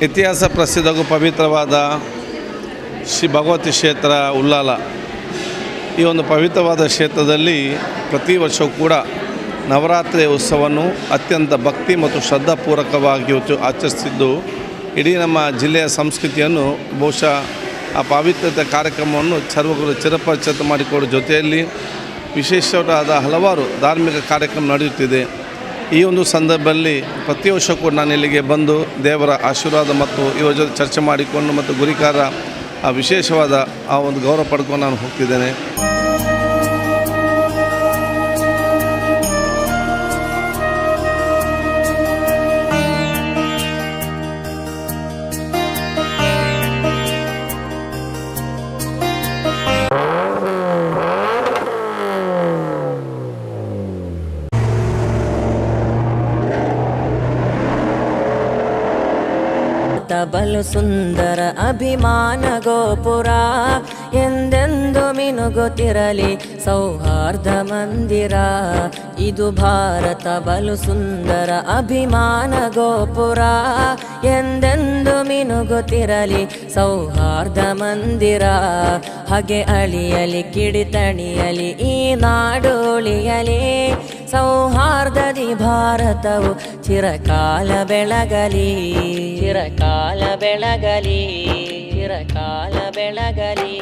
ಇತಿಹಾಸ ಪ್ರಸಿದ್ಧ ಹಾಗೂ ಪವಿತ್ರವಾದ ಶ್ರೀ ಭಗವತಿ ಕ್ಷೇತ್ರ ಉಳ್ಳಾಲ. ಈ ಒಂದು ಪವಿತ್ರವಾದ ಕ್ಷೇತ್ರದಲ್ಲಿ ಪ್ರತಿ ವರ್ಷವೂ ಕೂಡ ನವರಾತ್ರಿ ಉತ್ಸವವನ್ನು ಅತ್ಯಂತ ಭಕ್ತಿ ಮತ್ತು ಶ್ರದ್ಧಾಪೂರ್ವಕವಾಗಿ ಆಚರಿಸಿದ್ದು ಇಡೀ ನಮ್ಮ ಜಿಲ್ಲೆಯ ಸಂಸ್ಕೃತಿಯನ್ನು ಬಹುಶಃ ಆ ಪವಿತ್ರತೆ ಕಾರ್ಯಕ್ರಮವನ್ನು ಸರ್ವಗಳು ಚಿರಪರಿಚಿತ ಮಾಡಿಕೊಡೋ ಜೊತೆಯಲ್ಲಿ ವಿಶೇಷವಾದ ಹಲವಾರು ಧಾರ್ಮಿಕ ಕಾರ್ಯಕ್ರಮ ನಡೆಯುತ್ತಿದೆ. ಈ ಒಂದು ಸಂದರ್ಭದಲ್ಲಿ ಪ್ರತಿ ವರ್ಷ ಕೂಡ ನಾನು ಇಲ್ಲಿಗೆ ಬಂದು ದೇವರ ಆಶೀರ್ವಾದ ಮತ್ತು ಇವರ ಜೊತೆ ಚರ್ಚೆ ಮಾಡಿಕೊಂಡು ಮತ್ತು ಗುರಿಕಾರ ವಿಶೇಷವಾದ ಆ ಒಂದು ಗೌರವ ಪಡ್ಕೊಂಡು ನಾನು ಹೋಗ್ತಿದ್ದೇನೆ. ಬಲು ಸುಂದರ ಅಭಿಮಾನ ಗೋಪುರ ಎಂದೆಂದು ಮಿನುಗುತ್ತಿರಲಿ ಸೌಹಾರ್ದ ಮಂದಿರ. ಇದು ಭಾರತ ಬಲು ಸುಂದರ ಅಭಿಮಾನ ಗೋಪುರ ಎಂದೆಂದು ಮಿನುಗುತ್ತಿರಲಿ ಸೌಹಾರ್ದ ಮಂದಿರ. ಹಾಗೆ ಅಳಿಯಲಿ ಕಿಡಿತಣಿಯಲಿ ಈ ನಾಡು ಉಳಿಯಲಿ ಸೌಹಾರ್ದದಿ ಭಾರತವು ಚಿರಕಾಲ ಬೆಳಗಲಿ ಚಿರಕಾಲ ಬೆಳಗಲಿ ಚಿರಕಾಲ ಬೆಳಗಲಿ.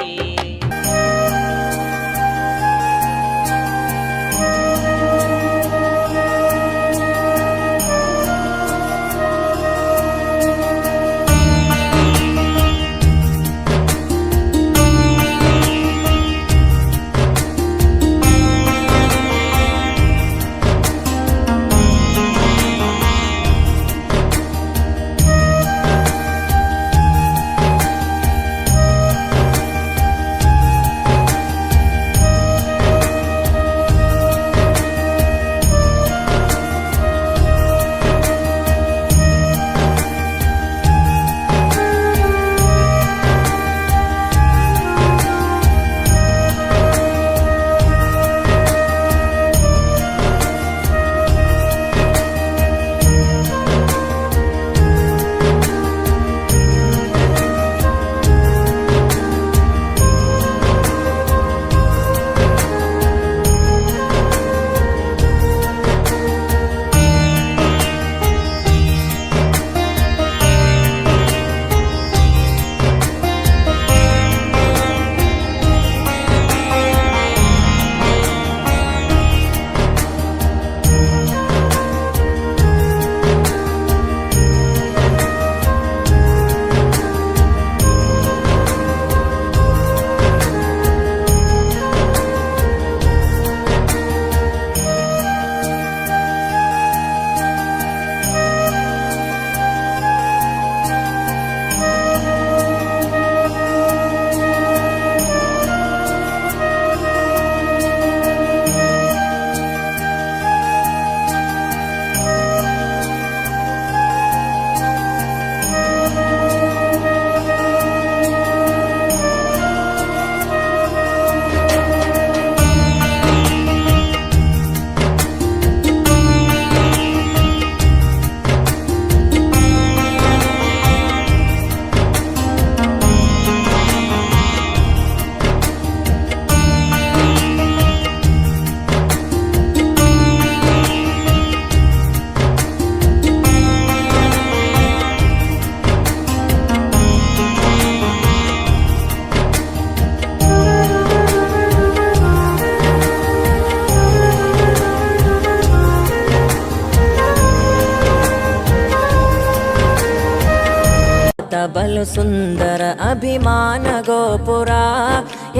ಬಲು ಸುಂದರ ಅಭಿಮಾನ ಗೋಪುರ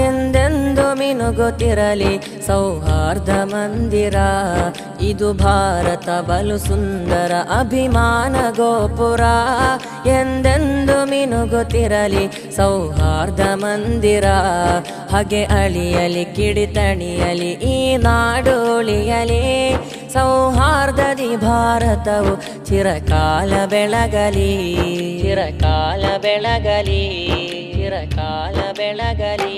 ಎಂದೆಂದು ಮಿನುಗುತ್ತಿರಲಿ ಸೌಹಾರ್ದ ಮಂದಿರ. ಇದು ಭಾರತ ಬಲು ಸುಂದರ ಅಭಿಮಾನ ಗೋಪುರ ಎಂದೆಂದು ಮಿನುಗುತ್ತಿರಲಿ ಸೌಹಾರ್ದ ಮಂದಿರ. ಹಾಗೆ ಅಳಿಯಲಿ ಕಿಡಿತಣಿಯಲಿ ಈ ನಾಡು ಉಳಿಯಲಿ ಸೌಹಾರ್ದದಿ ಭಾರತವು ಚಿರಕಾಲ ಬೆಳಗಲಿ ಚಿರಕಾಲ ಬೆಳಗಲಿ ಚಿರಕಾಲ ಬೆಳಗಲಿ.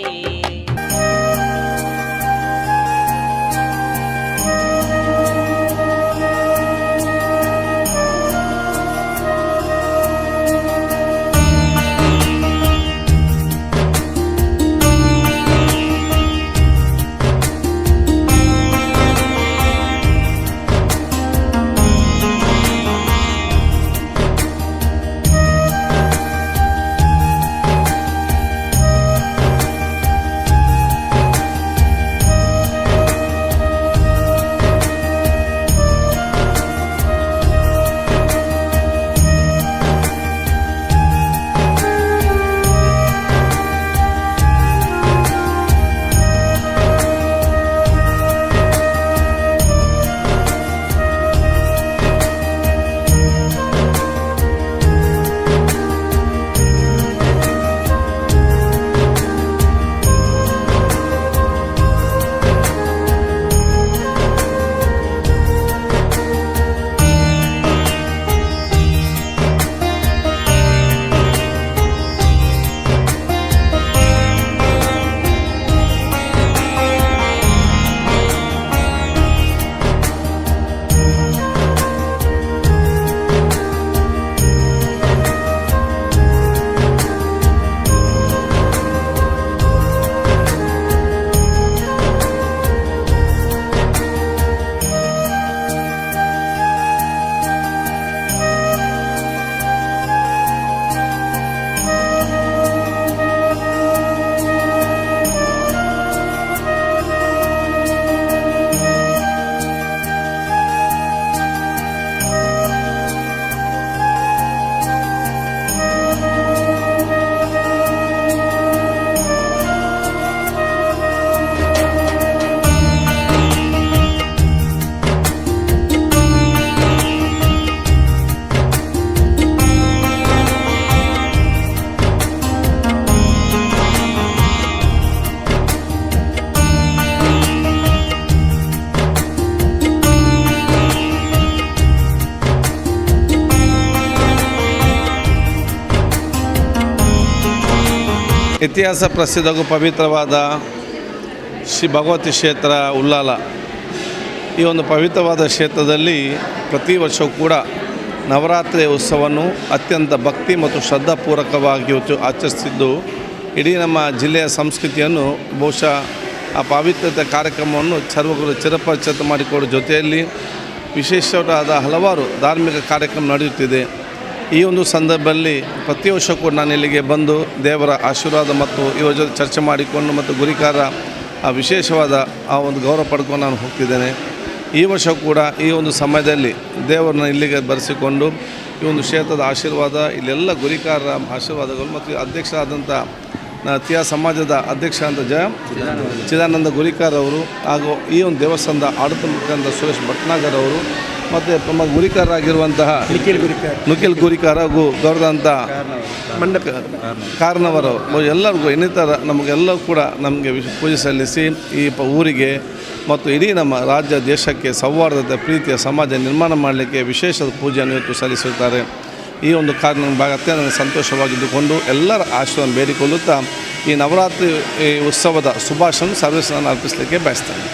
ಇತಿಹಾಸ ಪ್ರಸಿದ್ಧ ಹಾಗೂ ಪವಿತ್ರವಾದ ಶ್ರೀ ಭಗವತಿ ಕ್ಷೇತ್ರ ಉಳ್ಳಾಲ. ಈ ಒಂದು ಪವಿತ್ರವಾದ ಕ್ಷೇತ್ರದಲ್ಲಿ ಪ್ರತಿ ವರ್ಷವೂ ಕೂಡ ನವರಾತ್ರಿ ಉತ್ಸವವನ್ನು ಅತ್ಯಂತ ಭಕ್ತಿ ಮತ್ತು ಶ್ರದ್ಧಾಪೂರ್ವಕವಾಗಿ ಆಚರಿಸಿದ್ದು ಇಡೀ ನಮ್ಮ ಜಿಲ್ಲೆಯ ಸಂಸ್ಕೃತಿಯನ್ನು ಬಹುಶಃ ಆ ಪವಿತ್ರತೆ ಕಾರ್ಯಕ್ರಮವನ್ನು ಸರ್ವಗಳು ಚಿರಪರಿಚಿತ ಮಾಡಿಕೊಡೋ ಜೊತೆಯಲ್ಲಿ ವಿಶೇಷವಾದ ಹಲವಾರು ಧಾರ್ಮಿಕ ಕಾರ್ಯಕ್ರಮ ನಡೆಯುತ್ತಿದೆ. ಈ ಒಂದು ಸಂದರ್ಭದಲ್ಲಿ ಪ್ರತಿ ವರ್ಷ ಕೂಡ ನಾನು ಇಲ್ಲಿಗೆ ಬಂದು ದೇವರ ಆಶೀರ್ವಾದ ಮತ್ತು ಇವರ ಜೊತೆ ಚರ್ಚೆ ಮಾಡಿಕೊಂಡು ಮತ್ತು ಗುರಿಕಾರ ವಿಶೇಷವಾದ ಆ ಒಂದು ಗೌರವ ಪಡ್ಕೊಂಡು ನಾನು ಹೋಗ್ತಿದ್ದೇನೆ. ಈ ವರ್ಷ ಕೂಡ ಈ ಒಂದು ಸಮಯದಲ್ಲಿ ದೇವರನ್ನ ಇಲ್ಲಿಗೆ ಬರೆಸಿಕೊಂಡು ಈ ಒಂದು ಕ್ಷೇತ್ರದ ಆಶೀರ್ವಾದ ಇಲ್ಲೆಲ್ಲ ಗುರಿಕಾರರ ಆಶೀರ್ವಾದಗಳು ಮತ್ತು ಅಧ್ಯಕ್ಷರಾದಂಥ ತಿಯಾ ಸಮಾಜದ ಅಧ್ಯಕ್ಷ ಅಂತ ಚಿದಾನಂದ ಗುರಿಕಾರ್ ಅವರು ಹಾಗೂ ಈ ಒಂದು ದೇವಸ್ಥಾನದ ಆಡಳಿತ ಮುಖಂಡ ಸುರೇಶ್ ಭಟ್ನಾಗರ್ ಅವರು ಮತ್ತು ನಮ್ಮ ಗುರಿಕಾರರಾಗಿರುವಂತಹ ನಿಖಿಲ್ ಗುರಿಕಾರ ಹಾಗೂ ಗೌರವಾಂತ ಕಾರ್ನವರು ಎಲ್ಲರಿಗೂ ಇನ್ನಿತರ ನಮಗೆಲ್ಲರೂ ಕೂಡ ನಮಗೆ ಪೂಜೆ ಸಲ್ಲಿಸಿ ಈ ಊರಿಗೆ ಮತ್ತು ಇಡೀ ನಮ್ಮ ರಾಜ್ಯ ದೇಶಕ್ಕೆ ಸೌಹಾರ್ದತೆ ಪ್ರೀತಿಯ ಸಮಾಜ ನಿರ್ಮಾಣ ಮಾಡಲಿಕ್ಕೆ ವಿಶೇಷ ಪೂಜೆಯನ್ನು ಇವತ್ತು ಸಲ್ಲಿಸುತ್ತಾರೆ. ಈ ಒಂದು ಕಾರ್ಯ ನನಗೆ ಅತ್ಯಂತ ಸಂತೋಷವಾಗಿದ್ದುಕೊಂಡು ಎಲ್ಲರ ಆಶೀರ್ವಾದ ಬೇಡಿಕೊಳ್ಳುತ್ತಾ ಈ ನವರಾತ್ರಿ ಉತ್ಸವದ ಶುಭಾಶಯ ಸರ್ವಿಸ್ ನಾನು ಅರ್ಪಿಸಲಿಕ್ಕೆ ಬಯಸ್ತೇನೆ.